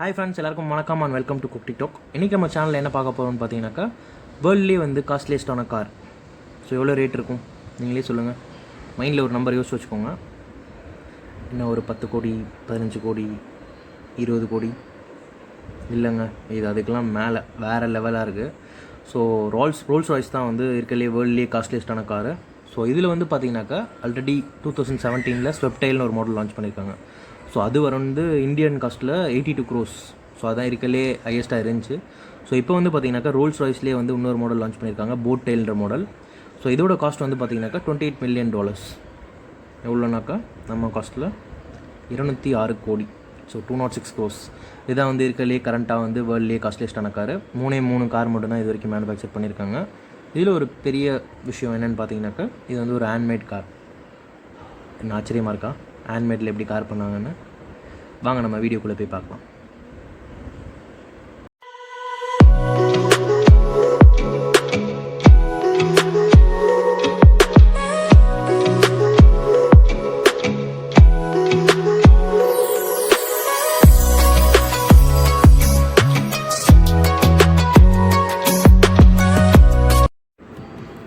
Hi friends, எல்லாருக்கும் வணக்கம் and welcome to cook TikTok. இன்றைக்கி நம்ம சேனலில் என்ன பார்க்க போகிறோம்னு பார்த்தீங்கன்னாக்கா, வேர்ல்ட்லேயே வந்து காஸ்ட்லியஸ்டான கார். ஸோ எவ்வளோ ரேட் இருக்கும் நீங்களே சொல்லுங்கள். மைண்டில் ஒரு நம்பர் யோசிச்சு வச்சுக்கோங்க. இன்னும் ஒரு 10 கோடி 15 கோடி 20 கோடி இல்லைங்க, இது அதுக்கெலாம் மேலே வேறு லெவலாக இருக்குது. ஸோ ரோல்ஸ் ராய்ஸ் தான் வந்து இருக்கலே வேர்ல்ட்லேயே காஸ்ட்லியஸ்டான காரு. ஸோ இதில் வந்து பார்த்தீங்கன்னாக்கா ஆல்ரெடி 2017 ஸ்வெப்டைல்னு ஒரு மாடல் லான்ச் பண்ணியிருக்காங்க. ஸோ அது வந்து இந்தியன் காஸ்ட்டில் 82 crores. ஸோ அதான் இருக்கலே ஹையஸ்ட்டாக இருந்துச்சு. ஸோ இப்போ வந்து பார்த்தீங்கன்னாக்கா ரோல்ஸ் ராய்ஸ்லேயே வந்து இன்னொரு மாடல் லான்ச் பண்ணியிருக்காங்க, போட் டெயில்ன்ற மாடல். ஸோ இதோட காஸ்ட் வந்து பார்த்தீங்கன்னாக்கா $28 million. எவ்வளோனாக்கா நம்ம காஸ்ட்டில் 206 கோடி. So 206 crores. இதான் வந்து இருக்கலே கரண்ட்டாக வந்து வேர்ல்ட்லேயே காஸ்ட்லியஸ்டான காரு. 3 கார் மட்டும் தான் இது வரைக்கும் மேனுஃபேக்சர் பண்ணியிருக்காங்க. இதில் ஒரு பெரிய விஷயம் என்னென்னு பார்த்தீங்கன்னாக்கா, இது வந்து ஒரு ஹேண்ட்மேட் கார். என்ன ஆச்சரியமாக இருக்கா? ஹேண்ட்மேடில் எப்படி கார் பண்ணாங்கன்னு வாங்க நம்ம வீடியோக்குள்ளே போய் பார்க்கலாம்.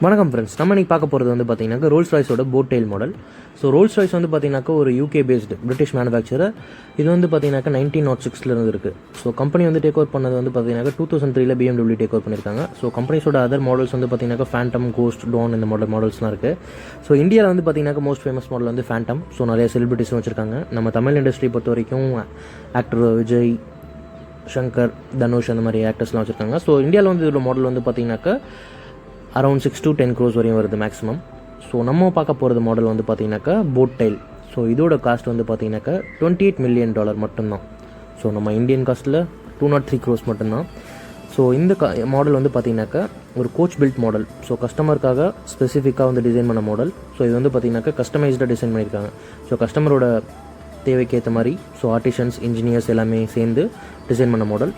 வணக்கம் ஃப்ரெண்ட்ஸ், நம்ம இன்றைக்கி பார்க்க போகிறது வந்து பார்த்தீங்கன்னாக்கா ரோல்ஸ் ராய்ஸோட boat tail model. So Rolls Royce வந்து பார்த்தீங்கன்னாக்கா ஒரு UK பேஸ்டு பிரிட்டிஷ் மேனுஃபேக்சரர். இது வந்து பார்த்தீங்கன்னாக்கா 1906 இருக்குது. ஸோ கம்பெனி வந்து டேக் ஓவர் பண்ணது வந்து பார்த்தீங்கன்னாக்கா 2003 BMW டேக் ஓவர் பண்ணியிருக்காங்க. ஸோ கம்பெனிஸோட அதர் மாடல்ஸ் வந்து பார்த்தீங்கன்னாக்கா ஃபேண்டம், கோஸ்ட், டான் இந்த மாடல்ஸ்லாம் இருக்குது. ஸோ இந்தியாவில் வந்து பார்த்தீங்கன்னாக்கா மோஸ்ட் ஃபேமஸ் மாடல் வந்து ஃபேண்டம். ஸோ நிறைய செலிபிரிட்டிஸும் வச்சுருக்காங்க. நம்ம தமிழ் இண்டஸ்ட்ரி பொறுத்த வரைக்கும் ஆக்டர் விஜய், ஷங்கர், தனுஷ் அந்த மாதிரி ஆக்டர்ஸ்லாம் வச்சுருக்காங்க. ஸோ இந்தியாவில் வந்து இதோட மாடல் வந்து பார்த்தீங்கன்னாக்கா அரௌண்ட் 6 to 10 crores வரையும் வருது மேக்ஸிமம். ஸோ நம்ம பார்க்க போகிறது மாடல் வந்து பார்த்தீங்கன்னாக்கா போட் டெயில். ஸோ இதோட காஸ்ட் வந்து பார்த்தீங்கன்னாக்கா $28 million மட்டும்தான். ஸோ நம்ம இந்தியன் காஸ்ட்டில் 203 crores மட்டும்தான். ஸோ இந்த மாடல் வந்து பார்த்தீங்கன்னாக்கா ஒரு கோச் பில்ட் மாடல். ஸோ கஸ்டமருக்காக ஸ்பெசிஃபிக்காக வந்து டிசைன் பண்ண மாடல். ஸோ இது வந்து பார்த்தீங்கன்னாக்கா கஸ்டமைஸ்டாக டிசைன் பண்ணியிருக்காங்க. ஸோ கஸ்டமரோட தேவைக்கு ஏற்ற மாதிரி ஆர்டிஷன்ஸ், இன்ஜினியர்ஸ் எல்லாமே சேர்ந்து டிசைன் பண்ண மாடல்.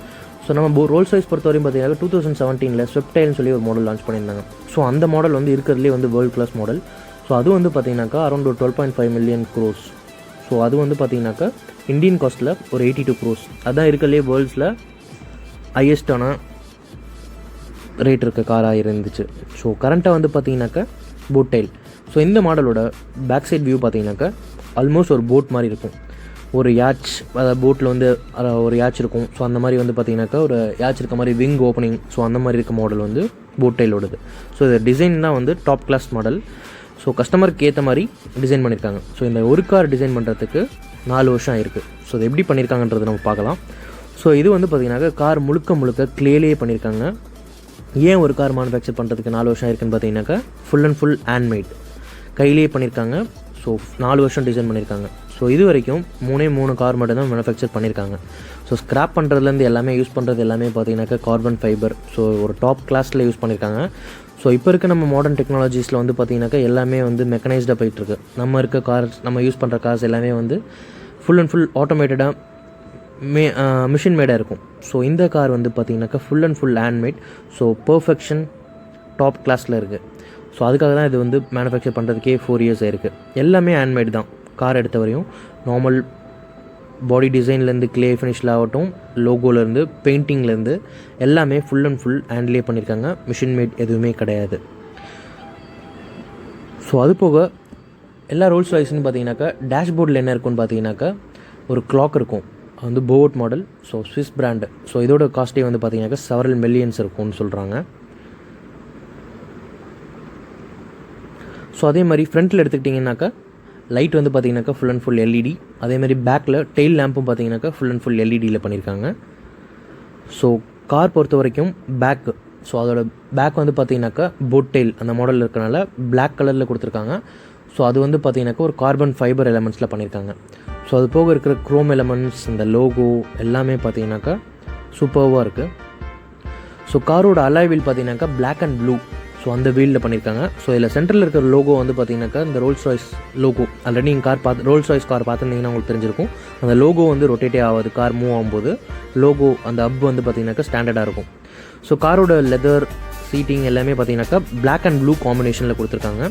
ஸோ நம்ம ரோல்ஸ் ராய்ஸ் பொறுத்த வரையும் பார்த்தீங்கன்னா 2017 ஸ்வெப்டைல்னு சொல்லி ஒரு மாடல் லான்ச் பண்ணியிருந்தாங்க. ஸோ அந்த மாடல் வந்து இருக்கிறதுலே வந்து வேர்ல்ட் கிளாஸ் மாடல். ஸோ அது வந்து பார்த்தீங்கன்னாக்கா அரௌண்ட் ஒரு 12.5 million crores. ஸோ அது வந்து பார்த்தீங்கன்னாக்கா இந்தியன் காஸ்ட்டில் ஒரு 82 crores. அதுதான் இருக்கிறதுலே வேர்ல்ட்ஸில் ஹையஸ்டான ரேட் இருக்க காராக இருந்துச்சு. ஸோ கரண்ட்டாக வந்து பார்த்தீங்கன்னாக்கா போட் டெயில். ஸோ இந்த மாடலோட பேக் சைட் வியூ பார்த்தீங்கன்னாக்கா ஆல்மோஸ்ட் ஒரு போட் மாதிரி இருக்கும். ஒரு யாட்ச், அதாவது போட்டில் வந்து ஒரு யாட்ச் இருக்கும். ஸோ அந்த மாதிரி வந்து பார்த்தீங்கன்னாக்கா ஒரு யாட்ச் இருக்க மாதிரி விங் ஓப்பனிங். ஸோ அந்த மாதிரி இருக்க மாடல் வந்து போட் டெயிலோடது. ஸோ இந்த டிசைன் தான் வந்து டாப் கிளாஸ் மாடல். ஸோ கஸ்டமருக்கு ஏற்ற மாதிரி டிசைன் பண்ணியிருக்காங்க. ஸோ இந்த ஒரு கார் டிசைன் பண்ணுறதுக்கு 4 வருஷம் ஆயிருக்கு. ஸோ இது எப்படி பண்ணியிருக்காங்கன்றது நம்ம பார்க்கலாம். ஸோ இது வந்து பார்த்தீங்கன்னாக்கா கார் முழுக்க கிளேலேயே பண்ணியிருக்காங்க. ஏன் ஒரு கார் மேனுஃபேக்சர் பண்ணுறதுக்கு 4 வருஷம் ஆயிருக்குன்னு பார்த்தீங்கன்னாக்கா ஃபுல் அண்ட் ஃபுல் ஹேண்ட்மேட் கையிலேயே பண்ணியிருக்காங்க. ஸோ 4 வருஷம் டிசைன் பண்ணியிருக்காங்க. ஸோ இது வரைக்கும் 3 கார் மட்டும் தான் மேனுஃபேக்சர் பண்ணியிருக்காங்க. ஸோ ஸ்க்ராப் பண்ணுறதுலேருந்து எல்லாமே யூஸ் பண்ணுறது எல்லாமே பார்த்தீங்கன்னாக்கா கார்பன் ஃபைபர். ஸோ ஒரு டாப் கிளாஸில் யூஸ் பண்ணியிருக்காங்க. ஸோ இப்போ இருக்க நம்ம மாடர்ன் டெக்னாலஜிஸில் வந்து பார்த்தீங்கன்னாக்கா எல்லாமே வந்து மெக்கனைஸ்டாக போயிட்டுருக்கு. நம்ம இருக்க கார்ஸ், நம்ம யூஸ் பண்ணுற கார்ஸ் எல்லாமே வந்து ஃபுல் அண்ட் ஃபுல் ஆட்டோமேட்டடாக மிஷின் மேடாக இருக்கும். ஸோ இந்த கார் வந்து பார்த்தீங்கன்னாக்கா full and full handmade. So perfection top கிளாஸில் இருக்குது. ஸோ அதுக்காக தான் இது வந்து மேனுஃபேக்சர் பண்ணுறதுக்கே 4 years ஆயிருக்கு. எல்லாமே ஹேண்ட்மேட் தான் கார் எடுத்த வரையும். நார்மல் பாடி டிசைன்லேருந்து கிளே ஃபினிஷில் ஆகட்டும், லோகோலேருந்து பெயிண்டிங்லேருந்து எல்லாமே ஃபுல் அண்ட் ஃபுல் ஹேண்ட்லேயே பண்ணியிருக்காங்க. மிஷின் மேட் எதுவுமே கிடையாது. ஸோ அது போக எல்லா ரோல்ஸ் ராய்ஸ்னு பார்த்தீங்கன்னாக்கா டேஷ்போர்டில் என்ன இருக்குன்னு பார்த்தீங்கன்னாக்கா ஒரு கிளாக் இருக்கும். அது வந்து boat model. So Swiss brand. So இதோட காஸ்ட்டே வந்து பார்த்தீங்கன்னாக்கா several millions இருக்கும்னு சொல்கிறாங்க. ஸோ அதே மாதிரி ஃப்ரண்ட்டில் எடுத்துக்கிட்டிங்கனாக்கா லைட் வந்து பார்த்தீங்கன்னாக்கா ஃபுல் அண்ட் ஃபுல் LED. அதேமாதிரி பேக்கில் டெயில் லேம்பும் பார்த்தீங்கன்னாக்கா ஃபுல் அண்ட் ஃபுல் LEDயில் பண்ணியிருக்காங்க. ஸோ கார் பொறுத்த வரைக்கும் பேக்கு, ஸோ அதோட பேக் வந்து பார்த்தீங்கன்னாக்கா போட் டெயில் அந்த மாடலில் இருக்கிறனால பிளாக் கலரில் கொடுத்துருக்காங்க. ஸோ அது வந்து பார்த்தீங்கன்னாக்கா ஒரு கார்பன் ஃபைபர் எலமெண்ட்ஸில் பண்ணியிருக்காங்க. ஸோ அது போக இருக்கிற குரோம் எலமெண்ட்ஸ், இந்த லோகோ எல்லாமே பார்த்தீங்கன்னாக்கா சூப்பர்வாக இருக்குது. ஸோ காரோட அலாய் வீல் பார்த்தீங்கன்னாக்கா பிளாக் அண்ட் ப்ளூ. ஸோ அந்த வீலில் பண்ணியிருக்காங்க. ஸோ இதில் சென்டரில் இருக்கிற லோகோ வந்து பார்த்தீங்கன்னாக்கா இந்த ரோல்ஸ் ராய்ஸ் லோகோ. ஆல்ரெடி நீங்கள் ரோல்ஸ் ராய்ஸ் கார் பார்த்துருந்தீங்கன்னா உங்களுக்கு தெரிஞ்சிருக்கும். அந்த லோகோ வந்து ரொட்டேட்டே ஆகாது. கார் மூவ் ஆகும்போது லோகோ அந்த அப் வந்து பார்த்தீங்கன்னாக்கா ஸ்டாண்டர்டாக இருக்கும். ஸோ காரோட லெதர் சீட்டிங் எல்லாமே பார்த்தீங்கன்னாக்கா பிளாக் அண்ட் ப்ளூ காம்பினேஷனில் கொடுத்துருக்காங்க.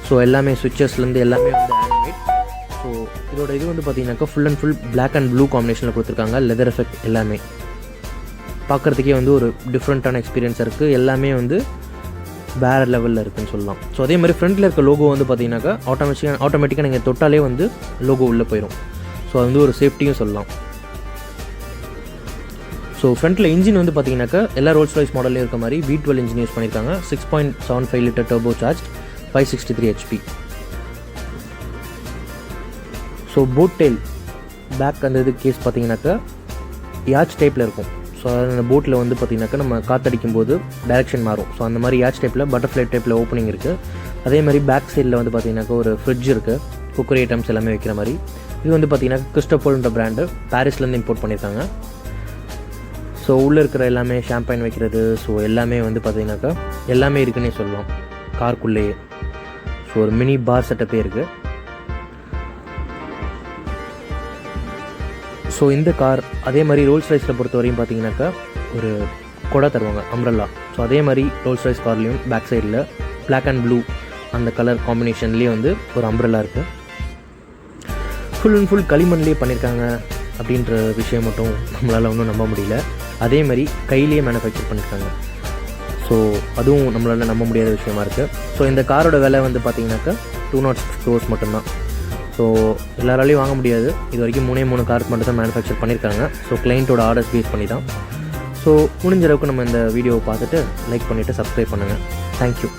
ஸோ எல்லாமே சுவிட்சஸ்லேருந்து எல்லாமே வந்து ஹேண்ட்மேட். ஸோ இதோட இது வந்து பார்த்தீங்கன்னாக்கா full and full black and blue காம்பினேஷனில் கொடுத்துருக்காங்க. லெதர் எஃபெக்ட் எல்லாமே பார்க்குறதுக்கே வந்து ஒரு டிஃப்ரெண்ட்டான எக்ஸ்பீரியன்ஸாக இருக்குது. எல்லாமே வந்து வேறு லெவலில் இருக்குதுன்னு சொல்லலாம். ஸோ அதே மாதிரி ஃப்ரண்ட்டில் இருக்க லோகோ வந்து பார்த்தீங்கன்னாக்கா ஆட்டோமேட்டிக்காக நீங்கள் தொட்டாலே வந்து லோகோ உள்ளே போயிடும். ஸோ அது வந்து ஒரு சேஃப்டியும் சொல்லலாம். ஸோ ஃப்ரண்ட்டில் இன்ஜின் வந்து பார்த்தீங்கன்னாக்கா எல்லா ரோல்ஸ் ராய்ஸ் மாடல்லையும் இருக்க மாதிரி V12 இன்ஜின் யூஸ் பண்ணியிருக்காங்க. 6.75 litre turbo charge, 563 HP. So boat tail back அந்த இது கேஸ் பார்த்தீங்கன்னாக்கா யாச் டைப்பில் இருக்கும். ஸோ அந்த போட்டில் வந்து பார்த்திங்கனாக்கா நம்ம காற்றடிக்கும் போது டைரெக்ஷன் மாறும். ஸோ அந்த மாதிரி யாச் டைப்பில் பட்டர்ஃப்ளை டைப்பில் ஓப்பனிங் இருக்குது. அதே மாதிரி பேக் சைடில் வந்து பார்த்திங்கனாக்கா ஒரு ஃப்ரிட்ஜ் இருக்குது, குக்கரி ஐட்டம்ஸ் எல்லாமே வைக்கிற மாதிரி. இது வந்து பார்த்திங்கன்னா கிறிஸ்டோபல்ன்ற பிராண்டு, பாரிஸ்லேருந்து இம்போர்ட் பண்ணியிருக்காங்க. ஸோ உள்ளே இருக்கிற எல்லாமே ஷாம்பைன் வைக்கிறது, ஸோ எல்லாமே வந்து பார்த்திங்கனாக்கா எல்லாமே இருக்குன்னே சொல்லலாம் காருக்குள்ளேயே. ஸோ ஒரு மினி பார் செட்டப்பே இருக்குது. ஸோ இந்த கார் அதே மாதிரி ரோல்ஸ் ராய்ஸில் பொறுத்த வரையும் பார்த்தீங்கன்னாக்கா ஒரு கொடை தருவாங்க, அம்ப்ரெல்லா. ஸோ அதே மாதிரி ரோல்ஸ் ராய்ஸ் கார்லேயும் பேக் சைடில் பிளாக் அண்ட் ப்ளூ அந்த கலர் காம்பினேஷன்லேயே வந்து ஒரு அம்ப்ரெல்லா இருக்குது. ஃபுல் அண்ட் ஃபுல் களிமண்லேயே பண்ணியிருக்காங்க அப்படின்ற விஷயம் மட்டும் நம்மளால் ஒன்றும் நம்ப முடியல. அதே மாதிரி கையிலேயே மேனுஃபேக்சர் பண்ணியிருக்காங்க. ஸோ அதுவும் நம்மளால் நம்ப முடியாத விஷயமா இருக்குது. ஸோ இந்த காரோட விலை வந்து பார்த்தீங்கன்னாக்கா 206 crores மட்டும்தான். ஸோ எல்லாராலையும் வாங்க முடியாது. இது வரைக்கும் 3 கார்ஸ் மட்டும் தான் மேனுஃபேக்சர் பண்ணியிருக்காங்க. ஸோ கிளைண்ட்டோட ஆர்டர்ஸ் பேஸ் பண்ணி தான். ஸோ முடிஞ்ச அளவுக்கு நம்ம இந்த வீடியோவை பார்த்துட்டு லைக் பண்ணிவிட்டு சப்ஸ்கிரைப் பண்ணுங்கள். தேங்க்யூ.